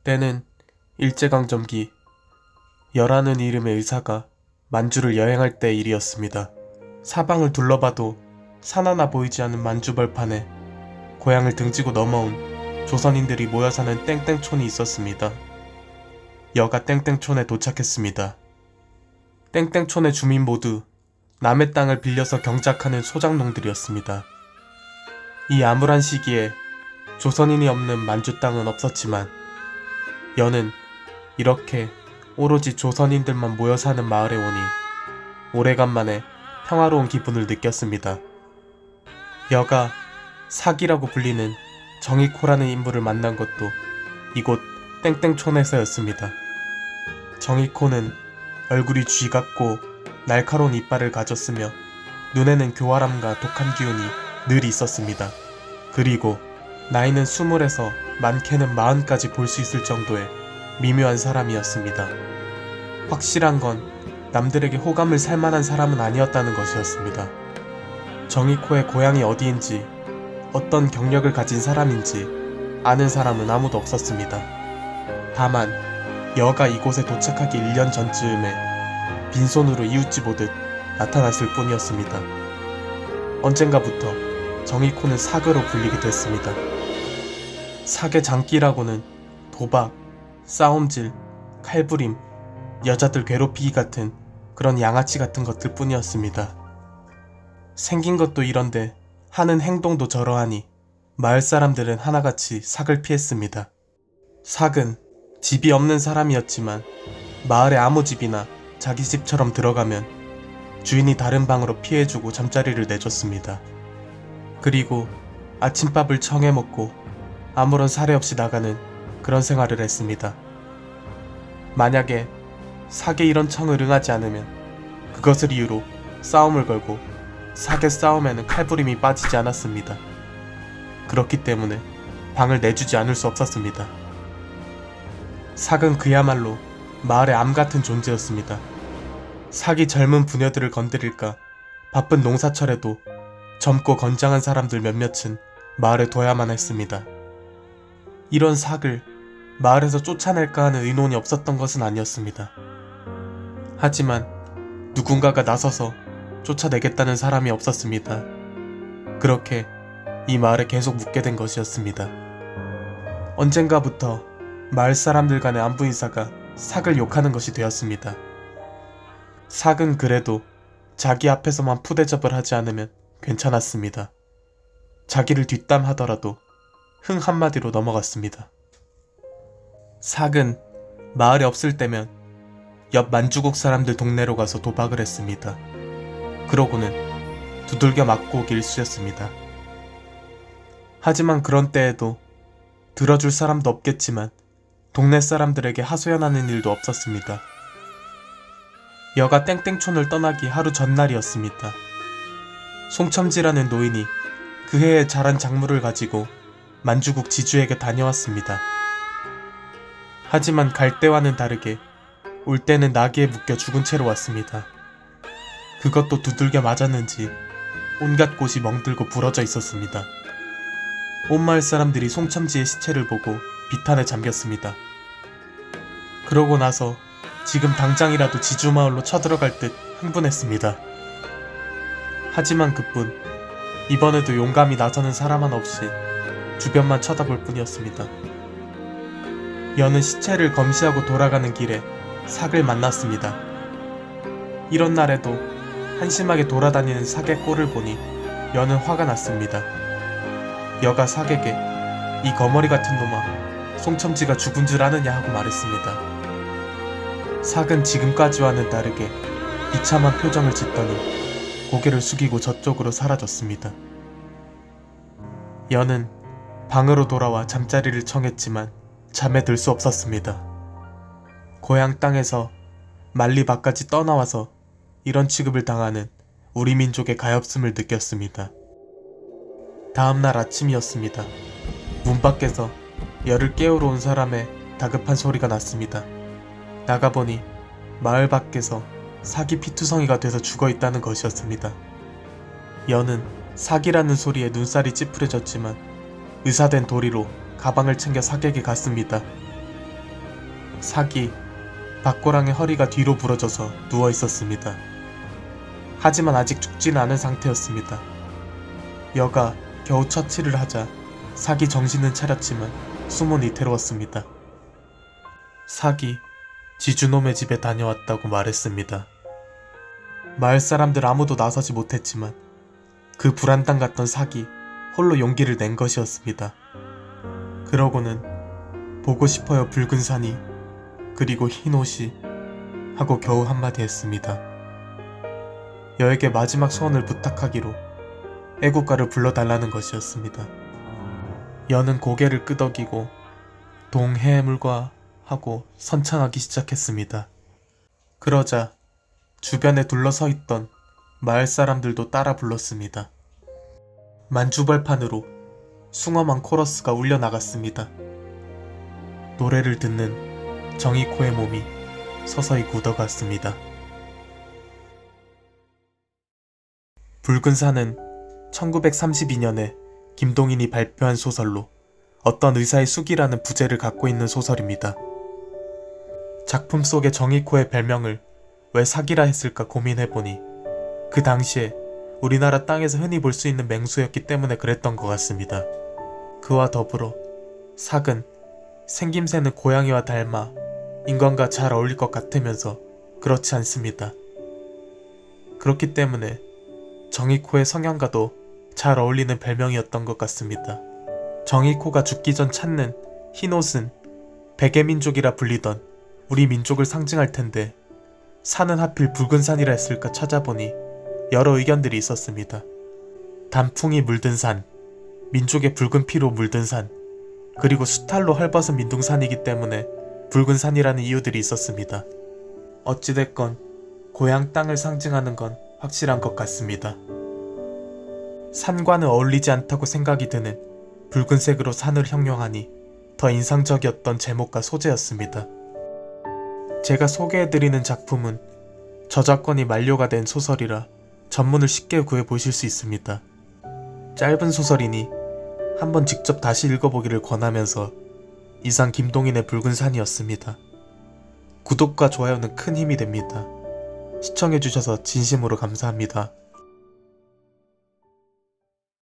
때는 일제강점기 여라는 이름의 의사가 만주를 여행할 때 일이었습니다. 사방을 둘러봐도 산 하나 보이지 않는 만주벌판에 고향을 등지고 넘어온 조선인들이 모여 사는 땡땡촌이 있었습니다. 여가 땡땡촌에 도착했습니다. 땡땡촌의 주민 모두 남의 땅을 빌려서 경작하는 소작농들이었습니다. 이 암울한 시기에 조선인이 없는 만주 땅은 없었지만 여는 이렇게 오로지 조선인들만 모여 사는 마을에 오니 오래간만에 평화로운 기분을 느꼈습니다. 여가 사기라고 불리는 정이코라는 인물을 만난 것도 이곳 땡땡촌에서였습니다. 정이코는 얼굴이 쥐 같고 날카로운 이빨을 가졌으며 눈에는 교활함과 독한 기운이 늘 있었습니다. 그리고 나이는 20에서 많게는 40까지 볼 수 있을 정도의 미묘한 사람이었습니다. 확실한 건 남들에게 호감을 살만한 사람은 아니었다는 것이었습니다. 정이코의 고향이 어디인지 어떤 경력을 가진 사람인지 아는 사람은 아무도 없었습니다. 다만 여가 이곳에 도착하기 1년 전쯤에 빈손으로 이웃집 오듯 나타났을 뿐이었습니다. 언젠가부터 정이코는 사그로 불리게 됐습니다. 사계 장기라고는 도박, 싸움질, 칼부림, 여자들 괴롭히기 같은 그런 양아치 같은 것들 뿐이었습니다. 생긴 것도 이런데 하는 행동도 저러하니 마을 사람들은 하나같이 삭을 피했습니다. 삭은 집이 없는 사람이었지만 마을의 아무 집이나 자기 집처럼 들어가면 주인이 다른 방으로 피해주고 잠자리를 내줬습니다. 그리고 아침밥을 청해 먹고 아무런 사례 없이 나가는 그런 생활을 했습니다. 만약에 삭의 이런 청을 응하지 않으면 그것을 이유로 싸움을 걸고 삭의 싸움에는 칼부림이 빠지지 않았습니다. 그렇기 때문에 방을 내주지 않을 수 없었습니다. 삭은 그야말로 마을의 암같은 존재였습니다. 삭이 젊은 부녀들을 건드릴까 바쁜 농사철에도 젊고 건장한 사람들 몇몇은 마을에 둬야만 했습니다. 이런 삭을 마을에서 쫓아낼까 하는 의논이 없었던 것은 아니었습니다. 하지만 누군가가 나서서 쫓아내겠다는 사람이 없었습니다. 그렇게 이 마을에 계속 묵게 된 것이었습니다. 언젠가부터 마을 사람들 간의 안부 인사가 삭을 욕하는 것이 되었습니다. 삭은 그래도 자기 앞에서만 푸대접을 하지 않으면 괜찮았습니다. 자기를 뒷담하더라도 흥 한마디로 넘어갔습니다. 삭은 마을에 없을 때면 옆 만주국 사람들 동네로 가서 도박을 했습니다. 그러고는 두들겨 맞고 오기 일쑤였습니다. 하지만 그런 때에도 들어줄 사람도 없겠지만 동네 사람들에게 하소연하는 일도 없었습니다. 여가 땡땡촌을 떠나기 하루 전날이었습니다. 송첨지라는 노인이 그 해에 자란 작물을 가지고 만주국 지주에게 다녀왔습니다. 하지만 갈 때와는 다르게 올 때는 나귀에 묶여 죽은 채로 왔습니다. 그것도 두들겨 맞았는지 온갖 곳이 멍들고 부러져 있었습니다. 온 마을 사람들이 송첨지의 시체를 보고 비탄에 잠겼습니다. 그러고 나서 지금 당장이라도 지주마을로 쳐들어갈 듯 흥분했습니다. 하지만 그뿐 이번에도 용감히 나서는 사람 하나 없이 주변만 쳐다볼 뿐이었습니다. 여는 시체를 검시하고 돌아가는 길에 삭을 만났습니다. 이런 날에도 한심하게 돌아다니는 삭의 꼴을 보니 여는 화가 났습니다. 여가 삭에게 이 거머리 같은 놈아 송첨지가 죽은 줄 아느냐 하고 말했습니다. 삭은 지금까지와는 다르게 비참한 표정을 짓더니 고개를 숙이고 저쪽으로 사라졌습니다. 여는 방으로 돌아와 잠자리를 청했지만 잠에 들 수 없었습니다. 고향 땅에서 만리밖까지 떠나와서 이런 취급을 당하는 우리 민족의 가엾음을 느꼈습니다. 다음날 아침이었습니다. 문 밖에서 여를 깨우러 온 사람의 다급한 소리가 났습니다. 나가보니 마을 밖에서 삭이 피투성이가 돼서 죽어있다는 것이었습니다. 여는 삭이라는 소리에 눈살이 찌푸려졌지만 의사된 도리로 가방을 챙겨 삭에게 갔습니다. 삭이 박고랑의 허리가 뒤로 부러져서 누워 있었습니다. 하지만 아직 죽지는 않은 상태였습니다. 여가 겨우 처치를 하자 삭이 정신은 차렸지만 숨은 위태로웠습니다. 삭이 지주놈의 집에 다녀왔다고 말했습니다. 마을 사람들 아무도 나서지 못했지만 그 불안당 같던 삭이 홀로 용기를 낸 것이었습니다. 그러고는 보고 싶어요 붉은 산이 그리고 흰 옷이 하고 겨우 한마디 했습니다. 여에게 마지막 소원을 부탁하기로 애국가를 불러달라는 것이었습니다. 여는 고개를 끄덕이고 동해물과 하고 선창하기 시작했습니다. 그러자 주변에 둘러서 있던 마을 사람들도 따라 불렀습니다. 만주벌판으로 숭엄한 코러스가 울려나갔습니다. 노래를 듣는 정이코의 몸이 서서히 굳어갔습니다. 붉은 산은 1932년에 김동인이 발표한 소설로 어떤 의사의 숙이라는 부제를 갖고 있는 소설입니다. 작품 속의 정이코의 별명을 왜 삭이라 했을까 고민해보니 그 당시에 우리나라 땅에서 흔히 볼 수 있는 맹수였기 때문에 그랬던 것 같습니다. 그와 더불어 삭은 생김새는 고양이와 닮아 인간과 잘 어울릴 것 같으면서 그렇지 않습니다. 그렇기 때문에 정이코의 성향과도 잘 어울리는 별명이었던 것 같습니다. 정이코가 죽기 전 찾는 흰옷은 백예민족이라 불리던 우리 민족을 상징할 텐데 산은 하필 붉은 산이라 했을까 찾아보니 여러 의견들이 있었습니다. 단풍이 물든 산, 민족의 붉은 피로 물든 산, 그리고 수탈로 헐벗은 민둥산이기 때문에 붉은 산이라는 이유들이 있었습니다. 어찌됐건 고향 땅을 상징하는 건 확실한 것 같습니다. 산과는 어울리지 않다고 생각이 드는 붉은색으로 산을 형용하니 더 인상적이었던 제목과 소재였습니다. 제가 소개해드리는 작품은 저작권이 만료가 된 소설이라 전문을 쉽게 구해보실 수 있습니다. 짧은 소설이니 한번 직접 다시 읽어보기를 권하면서 이상 김동인의 붉은 산이었습니다. 구독과 좋아요는 큰 힘이 됩니다. 시청해주셔서 진심으로 감사합니다.